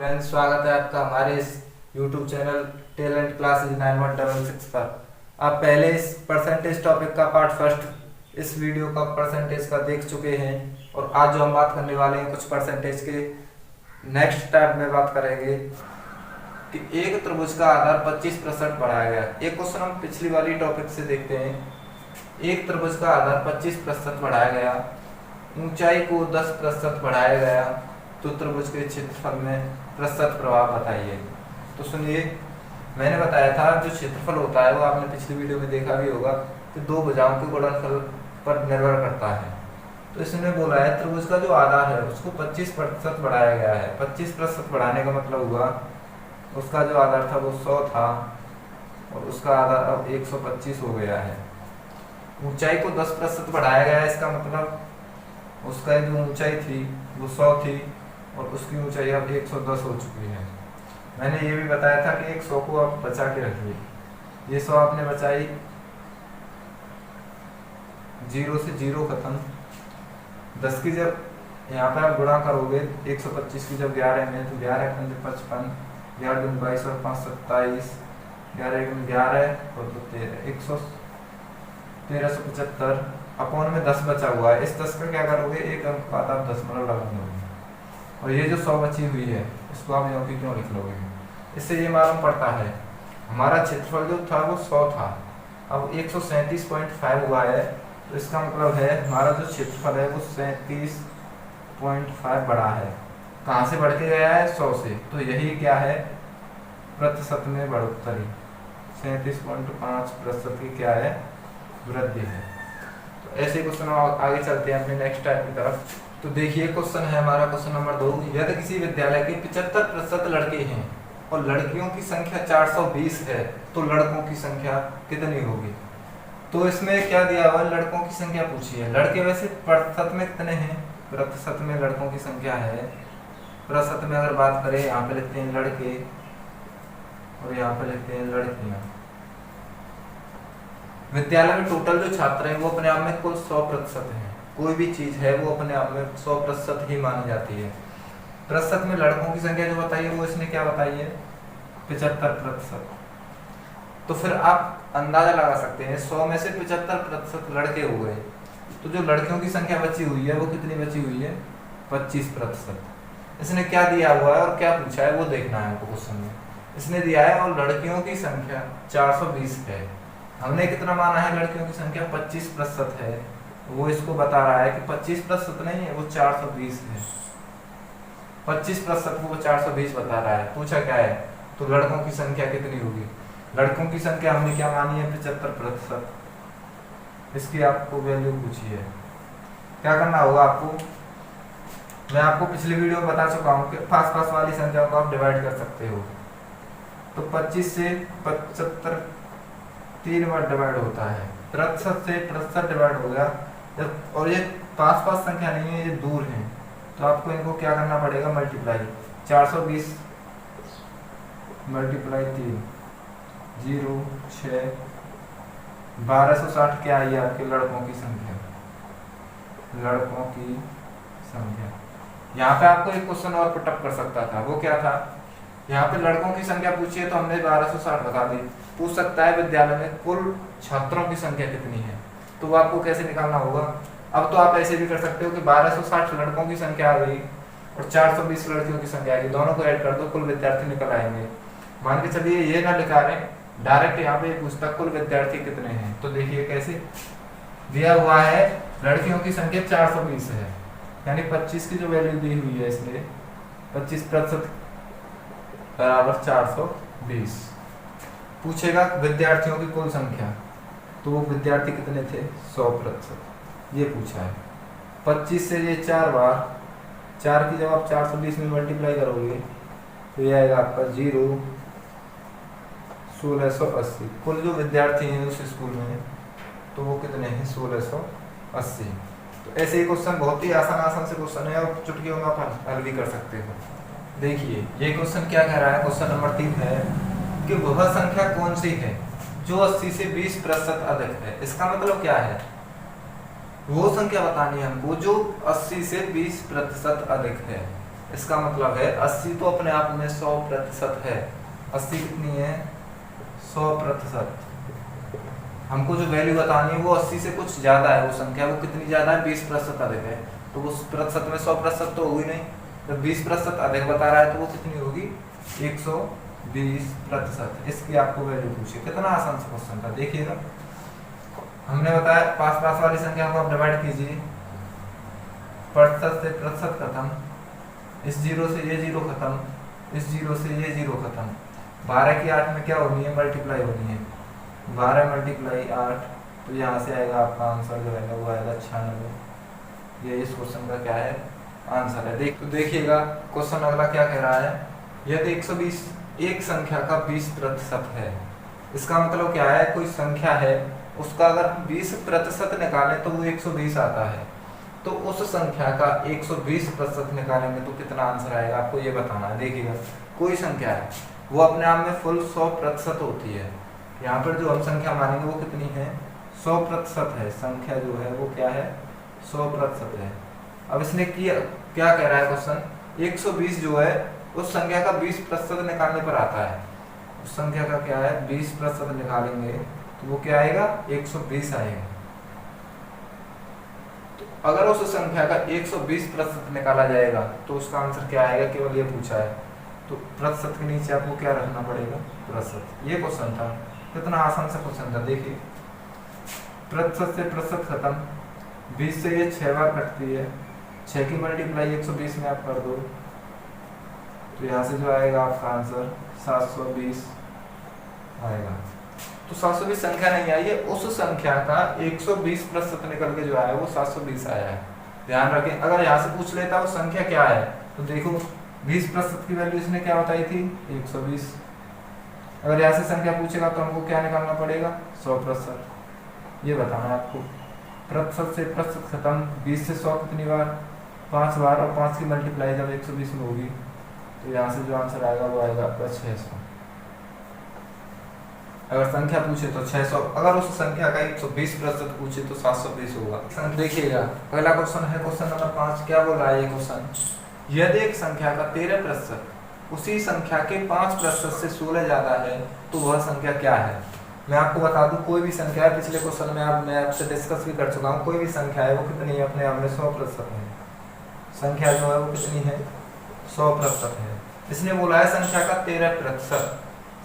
Friends, स्वागत है आपका हमारे इस YouTube चैनल टैलेंट क्लासेज 9166 पर। आप पहले इस परसेंटेज टॉपिक का पार्ट फर्स्ट इस वीडियो का परसेंटेज का देख चुके हैं और आज जो हम बात करने वाले हैं कुछ परसेंटेज के नेक्स्ट स्टेप में बात करेंगे कि एक त्रिभुज का आधार 25% बढ़ाया गया। एक क्वेश्चन हम पिछली वाली टॉपिक से देखते हैं। एक त्रिभुज का आधार 25% बढ़ाया गया, ऊंचाई को 10% बढ़ाया गया, तो त्रिभुज के क्षेत्रफल में प्रतिशत प्रभाव बताइए। तो सुनिए, मैंने बताया था जो क्षेत्रफल होता है वो आपने पिछली वीडियो में देखा भी होगा कि दो भुजाओं के गुणनफल पर निर्भर करता है। तो इसने बोला है त्रिभुज का जो आधार है उसको 25% बढ़ाया गया है। 25% बढ़ाने का मतलब हुआ उसका जो आधार था वो 100 था और उसका आधार अब 125 हो गया है। ऊंचाई को 10% बढ़ाया गया है, इसका मतलब उसका जो ऊंचाई थी वो 100 थी और उसकी ऊंचाई अब 110 हो चुकी है। मैंने ये भी बताया था कि एक 100 को आप बचा के रखिए। ये 100 आपने बचाई, 0 से 0 खत्म। 10 की जब यहाँ पे आप गुणा करोगे 125 की जब 11 में, तो 11 पंजे 55, 11 दूनी 22 और 5 27, 11 एक 11 और 2 13, 1375 अपॉन में 10 बचा हुआ है। इस 10 का क्या करोगे, एक अंक बाद आप दशमलव लगा दोगे और ये जो 100 बची हुई है इसको आप यहाँ की क्यों लिख लोगे। इससे ये मालूम पड़ता है हमारा क्षेत्रफल जो था वो 100 था, अब 137.5 हुआ है। तो इसका मतलब है हमारा जो क्षेत्रफल है वो 37.5 बढ़ा है। कहाँ से बढ़ के गया है, 100 से। तो यही क्या है, प्रतिशत में बढ़ोतरी। 37.5% की क्या है, वृद्धि है। तो ऐसे क्वेश्चन आगे चलते हैं अपने नेक्स्ट टाइप की तरफ। तो देखिए क्वेश्चन है हमारा क्वेश्चन नंबर 2। यदि किसी विद्यालय के 75% लड़के हैं और लड़कियों की संख्या 420 है तो लड़कों की संख्या कितनी होगी। तो इसमें क्या दिया हुआ, लड़कों की संख्या पूछी है। लड़के वैसे प्रतिशत में कितने हैं, प्रतिशत में लड़कों की संख्या है। प्रतिशत में अगर बात करें, यहाँ पे लिखते हैं लड़के और यहाँ पे लिखते हैं लड़कियां। विद्यालय में टोटल जो छात्र हैं वो अपने आप में कुल 100% है। कोई भी चीज है वो अपने आप में 100% ही मानी जाती है। प्रतिशत में लड़कों की संख्या जो बताई है वो इसने क्या बताई है, 75%। तो फिर आप अंदाजा लगा सकते हैं 100 में से 75% लड़के हुए, तो जो लड़कियों की संख्या बची हुई है वो कितनी बची हुई है, 25%। इसने क्या दिया हुआ है और क्या पूछा है वो देखना है आपको क्वेश्चन में। इसने दिया है और लड़कियों की संख्या 420 है, हमने कितना माना है, लड़कियों की संख्या 25% है। वो इसको बता रहा है कि 25% नहीं है, वो 420 है। 25% को वो 420 बता रहा है। पूछा क्या है, तो लड़कों की संख्या कितनी होगी। लड़कों की संख्या हमने क्या मानी है, 75%। इसकी आपको वैल्यू पूछी है। क्या करना होगा आपको, मैं आपको पिछली वीडियो में बता चुका हूँ कि पास वाली संख्या को आप डिवाइड कर सकते हो। तो 25 से 75 3 बार डिवाइड होता है, प्रतिशत से प्रतिशत डिवाइड हो गया। और ये पास संख्या नहीं है, ये दूर है, तो आपको इनको क्या करना पड़ेगा, मल्टीप्लाई। 420 मल्टीप्लाई 3, 0 6 1260 क्या आई आपके लड़कों की संख्या, लड़कों की संख्या। यहाँ पे आपको एक क्वेश्चन और पुटअप कर सकता था, वो क्या था, यहाँ पे लड़कों की संख्या पूछी है तो हमने 1260 बता दी। पूछ सकता है विद्यालय में कुल छात्रों की संख्या कितनी है, तो वो आपको कैसे निकालना होगा। अब तो आप ऐसे भी कर सकते हो कि 1260 लड़कों की संख्या आ गई और 420 लड़कियों की संख्या आ गई, दोनों को ऐड कर दो, कुल विद्यार्थी निकल आएंगे। मान के चलिए ये ना लिखा रहे, डायरेक्ट यहाँ पे पूछता कुल विद्यार्थी कितने हैं। तो देखिए कैसे दिया हुआ है, लड़कियों की संख्या 420 है, यानी 25 की जो वैल्यू दी हुई है इसलिए 25% बराबर 420। पूछेगा विद्यार्थियों की कुल संख्या, तो वो विद्यार्थी कितने थे, 100%, ये पूछा है। 25 से ये 4 बार, 4 की जब आप 420 में मल्टीप्लाई करोगे तो ये आएगा आपका 0 1680। कुल जो विद्यार्थी हैं उस स्कूल में तो वो कितने हैं, 1680। तो ऐसे ही क्वेश्चन बहुत ही आसान से क्वेश्चन है और चुटकियों में आप हल भी कर सकते हो। देखिए ये क्वेश्चन क्या कह रहा है, क्वेश्चन नंबर 3 है कि वह संख्या कौन सी है जो 80 से 20% अधिक है। इसका मतलब क्या है, वो संख्या बतानी है हमको जो 80 से 20% अधिक है। इसका मतलब है 80 तो अपने आप में 100% है। 80 कितनी है? 100%। हमको जो वैल्यू बतानी है वो 80 से कुछ ज़्यादा है, वो संख्या वो कितनी ज़्यादा है? 20% अधिक है। तो उस प्रतिशत में 100% तो होगी नहीं, जब 20% अधिक बता रहा है तो वो कितनी होगी? 120%। इसकी आपको वैल्यू पूछी। कितना आसान सा क्वेश्चन था, देखिएगा। हमने बताया पास पास वाली संख्या को आप डिवाइड कीजिए, प्रतिशत से प्रतिशत खत्म, इस जीरो से ये जीरो खत्म, इस जीरो से ये जीरो खत्म। 12 की 8 में क्या होनी है? मल्टीप्लाई होनी है। 12 मल्टीप्लाई 8, तो यहाँ से आएगा आपका आंसर जो है वो आएगा 96। ये इस क्वेश्चन का क्या है? आंसर है। तो देखिएगा क्वेश्चन अगला क्या कह रहा है, यदि 120 एक संख्या का 20% है। इसका मतलब क्या है? कोई संख्या है, उसका अगर हम 20% निकालें तो वो 120 आता है। तो उस संख्या का 120% निकालेंगे तो कितना आंसर आएगा, आपको ये बताना है। देखिएगा कोई संख्या है, वो अपने आप में फुल 100% होती है। यहाँ पर जो हम संख्या मानेंगे वो कितनी है? 100% है। संख्या जो है वो क्या है? 100% है। अब इसने किया क्या कह रहा है क्वेश्चन, 120 जो है उस संख्या का 20% निकालने पर आता है। उस संख्या का क्या है? 20% निकालेंगे तो वो क्या आएगा? 120 आएगा। तो अगर उस संख्या का 120% निकाला जाएगा तो उसका आंसर क्या आएगा? केवल ये पूछा है, तो प्रतिशत के नीचे आपको क्या रखना पड़ेगा? प्रतिशत। ये क्वेश्चन था, कितना आसान सा क्वेश्चन था। देखिए प्रतिशत से प्रतिशत खत्म, 20 से ये 6 बार कटती है, 6 की मल्टीप्लाई 120 में आप कर दो, तो यहाँ से जो आएगा आपका आंसर 720 आएगा। तो 720 संख्या नहीं आई है, उस संख्या का 120% निकल के जो आया वो 720 आया है। ध्यान रखें, अगर यहाँ से पूछ लेता वो संख्या क्या है, तो देखो 20% की वैल्यू इसने क्या बताई थी? 120। अगर यहाँ से संख्या पूछेगा तो हमको क्या निकालना पड़ेगा? 100%। ये बताना है आपको। प्रतिशत से प्रतिशत खत्म, 20 से 100 कितनी बार? 5 बार, और 5 की मल्टीप्लाई जब 120 में होगी तो यहाँ से जो आंसर आएगा वो आएगा आपका 600। अगर संख्या पूछे तो 600, अगर उस संख्या का 120% पूछे तो 720 होगा। देखिएगा अगला क्वेश्चन है क्वेश्चन नंबर 5। क्या बोल रहा है ये क्वेश्चन, यदि एक संख्या का 13% उसी संख्या के 5% से 16 ज्यादा है तो वह संख्या क्या है? मैं आपको बता दूं, कोई भी संख्या है, पिछले क्वेश्चन में मैं आपसे डिस्कस भी कर चुका हूँ, कोई भी संख्या है वो कितनी है? अपने आप में 100% है। संख्या जो है वो कितनी है? 100% है। इसने बोला है संख्या का 13%,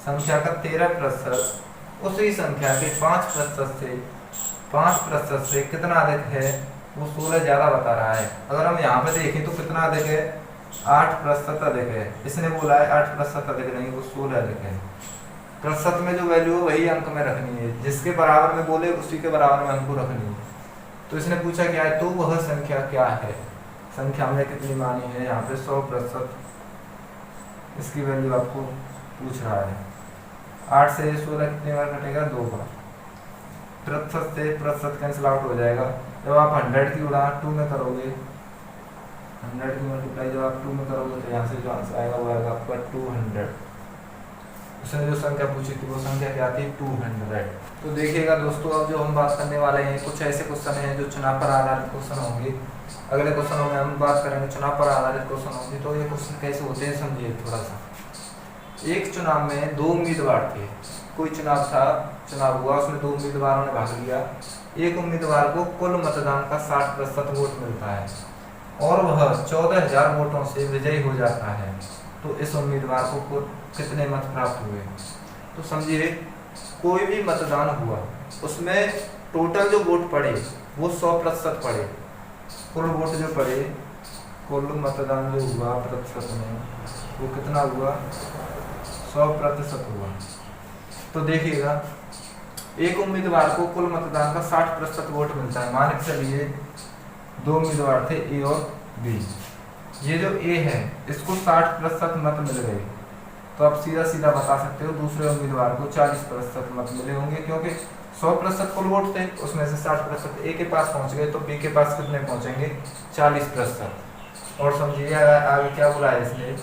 संख्या का 13% उसी संख्या के 5% से कितना अधिक है? वो 16 ज्यादा बता रहा है। अगर हम यहाँ पे देखें तो कितना अधिक है? 8% अधिक है। इसने बोला है 8% अधिक नहीं, वो 16 अधिक है। प्रतिशत में जो वैल्यू है वही अंक में रखनी है, जिसके बराबर में बोले उसी के बराबर में हमको रखनी है। तो इसने पूछा क्या है, तो वह संख्या क्या है? संख्या हमने कितनी मानी है यहाँ पे? 100%। इसकी वैल्यू आपको पूछ रहा है। 8 से 16 कितनी बार कटेगा? 2 बार। प्रतिशत से प्रतिशत कैंसिल आउट हो जाएगा। जब आप 100 की उड़ा 2 में करोगे, 100 की मल्टीप्लाई जब आप 2 में करोगे तो यहाँ से जो आंसर आएगा वो आएगा आपका 200। उसने जो संख्या पूछी थी वो संख्या क्या थी? 200। तो देखिएगा दोस्तों, अब जो हम बात करने वाले हैं कुछ ऐसे क्वेश्चन हैं जो चुनाव पर आधारित क्वेश्चन होंगे। अगले क्वेश्चनों में हम बात करेंगे चुनाव पर आधारित क्वेश्चन होंगे। तो ये क्वेश्चन कैसे होते हैं समझिए थोड़ा सा। एक चुनाव में 2 उम्मीदवार थे, कोई चुनाव था, चुनाव हुआ, उसमें 2 उम्मीदवारों ने भाग लिया। एक उम्मीदवार को कुल मतदान का 60% वोट मिलता है और वह 14,000 वोटों से विजयी हो जाता है। तो इस उम्मीदवार को कितने मत प्राप्त हुए? तो समझिए कोई भी मतदान हुआ, उसमें टोटल जो वोट पड़े वो 100% पड़े। कुल वोट जो पड़े, कुल मतदान जो हुआ प्रतिशत में वो कितना हुआ? 100% हुआ। तो देखिएगा एक उम्मीदवार को कुल मतदान का 60% वोट मिलता है। मान के चलिए 2 उम्मीदवार थे, ए और बी। ये जो ए है इसको 60% मत मिल गए, तो आप सीधा सीधा बता सकते हो दूसरे उम्मीदवार को 40% मत मिले होंगे, क्योंकि 100% कुल वोट थे, उसमें से 60% ए के पास पहुंच गए, तो बी के पास कितने पहुंचेंगे? 40%। और समझिए आगे क्या बोला है इसने,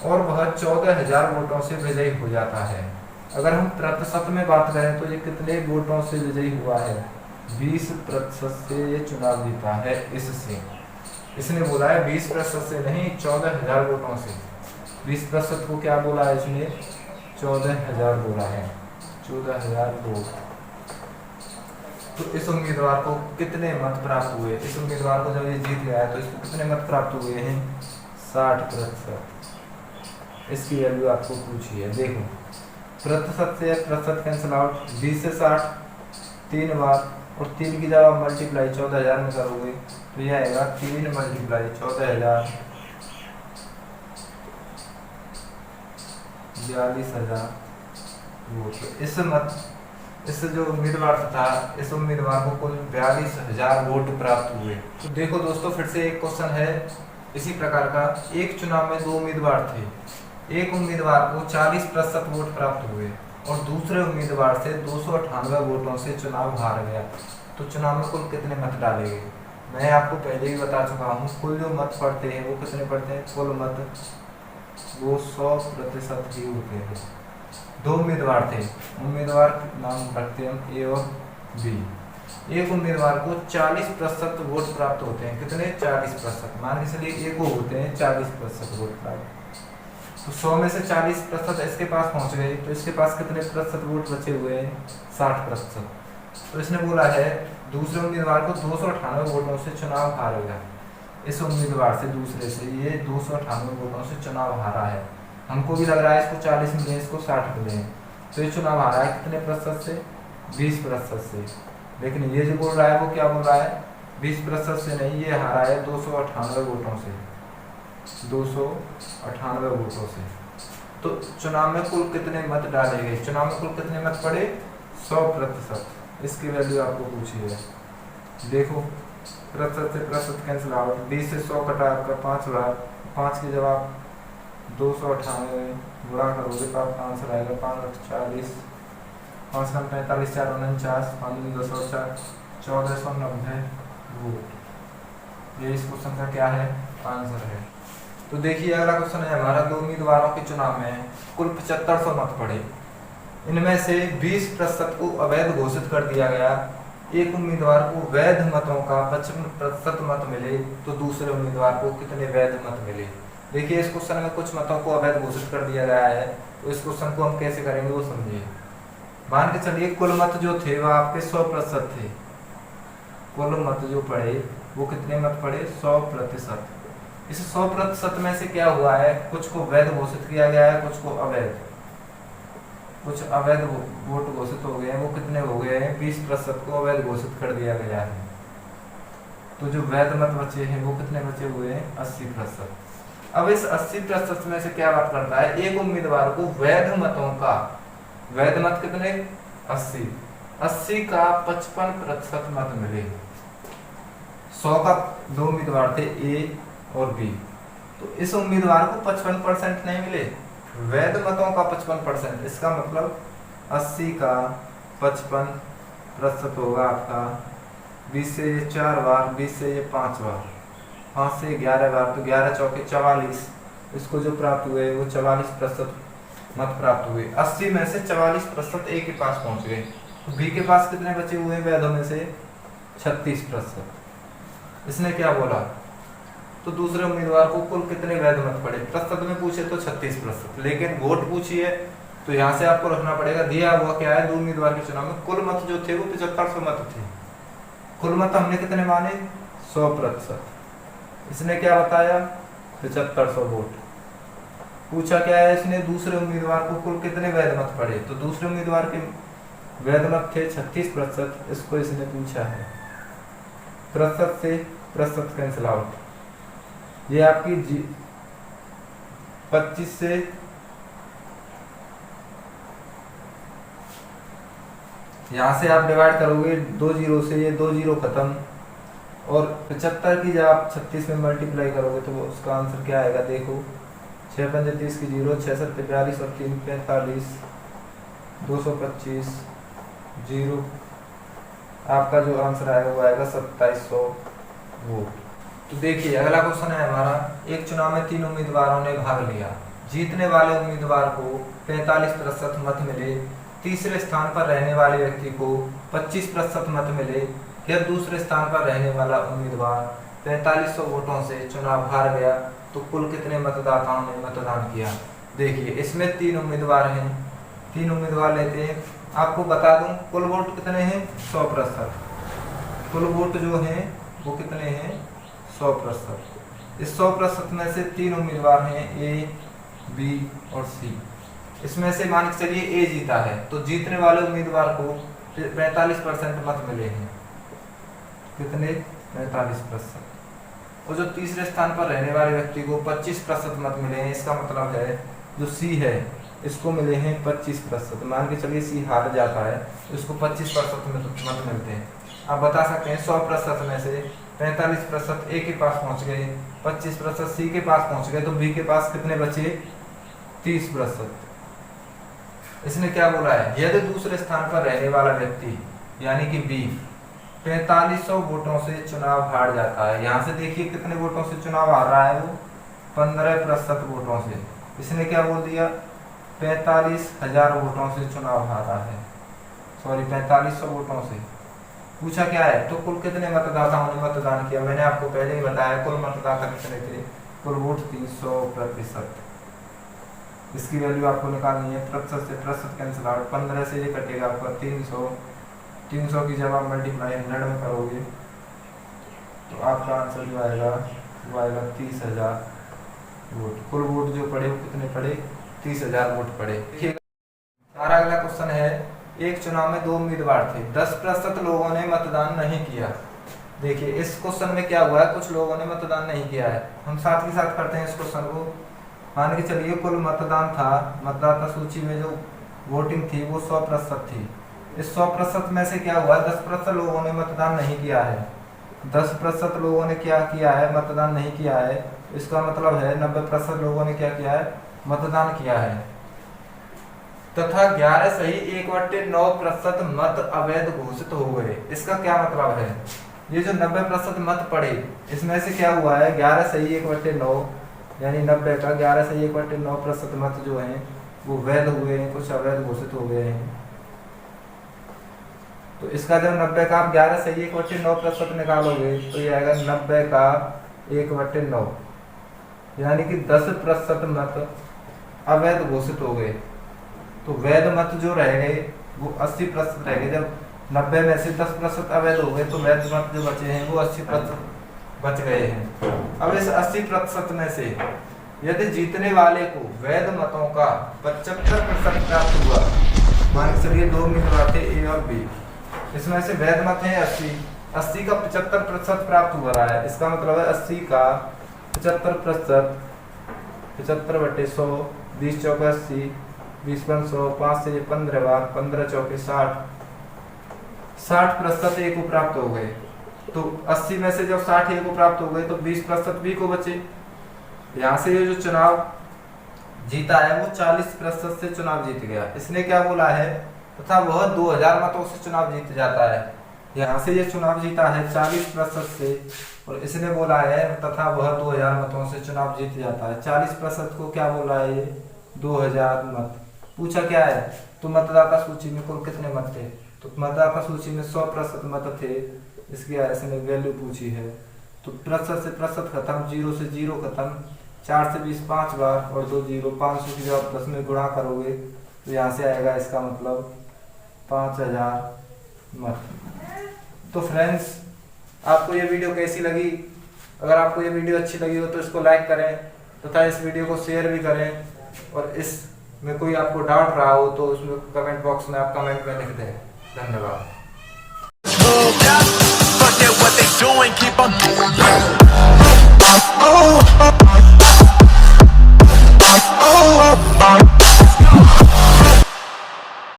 और वह 14,000 वोटों से विजयी हो जाता है। अगर हम प्रतिशत में बात करें तो ये कितने वोटों से विजयी हुआ है? 20% से ये चुनाव जीता है इससे। इसने बोला है 20% से नहीं 14,000 वोटों से। 20% को क्या बोला है इसने, 14,000 बोला है, 14,000 वोट। तो इस उम्मीदवार को कितने मत प्राप्त हुए, इस उम्मीदवार को जब ये जीत गया है तो इसको कितने मत प्राप्त हुए हैं, 60%। इसकी वैल्यू आपको पूछी है। देखो प्रतिशत से प्रतिशत कैंसिल आउट, 20 से 60 3 बार, और 3 की जब आप मल्टीप्लाई 14,000 में करोगे तो यह आएगा 3 मल्टीप्लाई 14,000 42,000 वोट। इस जो उम्मीदवार था, इस उम्मीदवार को कुल 42,000 वोट प्राप्त हुए। तो देखो दोस्तों फिर से एक क्वेश्चन है इसी प्रकार का। एक चुनाव में 2 उम्मीदवार थे, एक उम्मीदवार को 40% वोट प्राप्त हुए और दूसरे उम्मीदवार से 298 वोटों से चुनाव हार गया। तो चुनाव में कुल कितने मत डाले गए? मैं आपको पहले ही बता चुका हूँ, कुल जो मत पड़ते हैं वो कितने पड़ते हैं, कुल मत वो 100% ही होते हैं। 2 उम्मीदवार थे, उम्मीदवार नाम रखते हैं हम ए और बी। एक उम्मीदवार को 40% वोट प्राप्त होते हैं, कितने, 40%। मान के चलिए ए को होते हैं 40% वोट प्राप्त, तो 100 में से 40% इसके पास पहुंच गए, तो इसके पास कितने प्रतिशत वोट बचे हुए हैं, 60%। तो इसने बोला है दूसरे उम्मीदवार को 298 वोटों से चुनाव हारेगा। इस उम्मीदवार से दूसरे से ये 298 वोटों से चुनाव हारा है। हमको भी लग रहा है इसको 40 मिले, इसको 60 मिले हैं, तो ये चुनाव हारा है कितने प्रतिशत से, 20% से। लेकिन ये जो बोल रहा है वो क्या बोल रहा है, 20% से नहीं, ये हारा है 298 वोटों से, 298 वोटों से। तो चुनाव में कुल कितने मत डाले गए, चुनाव में कुल कितने मत पड़े, 100%। इसकी वैल्यू आपको पूछी है। देखो प्रतिशत से प्रतिशत कैंसिल आउट, 20 से 100 कटा आपका 5 बार, 5 के जवाब 298 गुणा करोगे तो आपका आंसर आएगा 540, 5 9 45 4 49, 5 10 4 1490 वोट। ये इस क्वेश्चन का क्या है, आंसर है। तो देखिए अगला क्वेश्चन है हमारा, 2 उम्मीदवारों के चुनाव में कुल 7500 मत पड़े, इनमें से 20% को अवैध घोषित कर दिया गया। एक उम्मीदवार को वैध मतों का 55% मत मिले, तो दूसरे उम्मीदवार को कितने वैध मत मिले। देखिए इस क्वेश्चन में कुछ मतों को अवैध घोषित कर दिया गया है, तो इस क्वेश्चन को हम कैसे करेंगे वो समझिए। मान के चलिए कुल मत जो थे वो आपके 100% थे, कुल मत जो पड़े वो कितने मत पड़े, 100%। इस 100% में से क्या हुआ है, कुछ को वैध घोषित किया गया है, कुछ को अवैध, कुछ अवैध वोट घोषित हो गए हैं, वो कितने हो गए हैं, 20% को अवैध घोषित कर दिया गया है। तो जो वैध मत बचे हैं वो कितने बचे हुए हैं, 80%। अब इस 80% में से क्या बात करता है, एक उम्मीदवार को वैध मतों का, वैध मत कितने, 80 का 55% मत मिले। 100 का 2 उम्मीदवार थे ए और बी, तो इस उम्मीदवार को 55% नहीं मिले, वैध मतों का 55%। इसका मतलब 80 का 55% होगा आपका, 20 से ये 4 बार, 20 से ये 5 बार, 5 से 11 बार, तो 11 चौके 44। इसको जो प्राप्त हुए वो 44% मत प्राप्त हुए। 80 में से 44% ए के पास पहुंच गए, तो बी के पास कितने बचे हुए वैधों में से, 36%। इसने क्या बोला, तो दूसरे उम्मीदवार को कुल कितने वैध मत पड़े, प्रतिशत में पूछे तो 36%, लेकिन वोट पूछी है तो यहाँ से आपको रखना पड़ेगा, दिया हुआ क्या है, 2 उम्मीदवार के चुनाव में कुल मत जो थे वो 7500 मत थे, कुल मत हमने कितने माने, 100%। इसने क्या बताया, 7500 वोट। पूछा क्या है इसने, दूसरे उम्मीदवार को कुल कितने वैध मत पड़े, तो दूसरे उम्मीदवार के वैध मत थे 36%, इसको इसने पूछा है। प्रतिशत से प्रतिशत कैंसिल आउट, ये आपकी 25 से यहाँ से आप डिवाइड करोगे 2 जीरो से, ये 2 जीरो खत्म, और 75 की जब आप 36 में मल्टीप्लाई करोगे तो वो उसका आंसर क्या आएगा, देखो 6 5 30 की 0, 6 7 42 और 3 45, 225 0, आपका जो आंसर आएगा वो आएगा 2700 वोट। तो देखिए अगला क्वेश्चन है हमारा, एक चुनाव में 3 उम्मीदवारों ने भाग लिया, जीतने वाले उम्मीदवार को 45% मत मिले, तीसरे स्थान पर रहने वाले व्यक्ति को 25% मत मिले, या दूसरे स्थान पर रहने वाला उम्मीदवार 4500 वोटों से चुनाव हार गया तो कुल कितने मतदाताओं ने मतदान किया। देखिए इसमें 3 उम्मीदवार हैं, 3 उम्मीदवार लेते हैं। आपको बता दूं कुल वोट कितने हैं 100%। कुल वोट जो हैं वो कितने हैं 100%। इस 100% में से 3 उम्मीदवार हैं ए, बी और सी। इसमें से मान के चलिए ए जीता है तो जीतने वाले उम्मीदवार को 45% मत मिले हैं। कितने 45%। और जो तीसरे स्थान पर रहने वाले व्यक्ति को 25% मत मिले हैं। इसका मतलब है जो सी है इसको मिले हैं 25%। मान के चलिए सी हार जाता है तो इसको 25% मत मिलते हैं। आप बता सकते हैं 100% में से 45% ए के पास पहुंच गए, 25% सी के पास पहुंच गए, तो बी के पास कितने बचे 30%। इसने क्या बोला है, यदि दूसरे स्थान पर रहने वाला व्यक्ति यानी कि बी 4500 वोटों से चुनाव हार जाता है। यहाँ से देखिए कितने वोटों से चुनाव हार रहा है वो 15% वोटों से। इसने क्या बोल दिया 45,000 वोटों से चुनाव हारा है, सॉरी 4500 वोटों से। पूछा क्या है तो कुल कितने मतदाताओं ने मतदान किया। मैंने आपको पहले ही बताया कुल मतदाता कितने थे, कुल वोट 300%। इसकी वैल्यू आपको निकालनी है। प्रतिशत से प्रतिशत कैंसिल आउट, 15 से ये कटेगा आपका 300 की जब आप मल्टीप्लाई 100 में करोगे तो आपका आंसर जो आएगा वो आएगा 30,000 वोट। कुल वोट जो पड़े वो कितने पड़े 30,000 वोट पड़े। हमारा अगला क्वेश्चन है, एक चुनाव में 2 उम्मीदवार थे, 10% लोगों ने मतदान नहीं किया। देखिए इस क्वेश्चन में क्या हुआ है, कुछ लोगों ने मतदान नहीं किया है। हम साथ ही साथ करते हैं इस क्वेश्चन को। मान के चलिए कुल मतदान था, मतदाता सूची में जो वोटिंग थी वो 100% थी। इस 100% में से क्या हुआ 10% लोगों ने मतदान नहीं किया है। 10% लोगों ने क्या किया है मतदान नहीं किया है। इसका मतलब है 90% लोगों ने क्या किया है मतदान किया है। तथा 11 सही 1/9% मत अवैध घोषित हो गए। इसका क्या मतलब है, ये जो 90% मत पड़े इसमें से क्या हुआ है 11 सही 1/9 यानी 90 का 11 सही 1/9% मत जो है वो वैध हुए हैं, कुछ अवैध घोषित हो गए हैं। तो इसका जब 90 का आप 11 सही 1/9% निकालोगे तो ये आएगा 90 का 1/9 यानी कि 10% मत अवैध घोषित हो गए। तो वैध मत जो रह गए वो 80% रह गए। जब 90 में से 10% अवैध हो गए तो वैध मत जो बचे हैं वो 80% बच गए हैं। अब इस 80% में से यदि जीतने वाले को वैध मतों का 75% प्राप्त हुआ, मान के चलिए 2 उम्मीदवार थे ए और बी, इसमें से वैध मत है 80 का 75% प्राप्त हो रहा है। इसका मतलब है 80 का 75%, 75/100, 20 चौके 80, 20 × 100, 5 से 15 बार, 15 चौके 60% ए को प्राप्त हो गए। तो 80 में से जब 60 ए को प्राप्त हो गए तो 20% बी को बचे। यहाँ से ये जो चुनाव जीता है वो 40% से चुनाव जीत गया। इसने क्या बोला है तथा वह 2000 मतों से चुनाव जीत जाता है। यहाँ से ये चुनाव जीता है 40% से और इसने बोला है तथा वह 2000 मतों से चुनाव जीत जाता है। 40% को क्या बोला है ये 2000 मत। पूछा क्या है तो मतदाता सूची में कुल कितने मत थे, तो मतदाता सूची में 100% मत थे। इसकी इसने वैल्यू पूछी है। तो प्रतिशत से प्रतिशत खत्म, 0 से 0 खत्म, 4 से 20 5 बार और 2 0, 500 की जब 10 में गुणा करोगे तो यहाँ से आएगा इसका मतलब 5000 मत। तो फ्रेंड्स आपको ये वीडियो कैसी लगी, अगर आपको ये वीडियो अच्छी लगी हो तो इसको लाइक करें तथा इस वीडियो को शेयर भी करें और इसमें कोई आपको डाउट रहा हो तो उसमें कमेंट बॉक्स में आप कमेंट में लिख दें। धन्यवाद।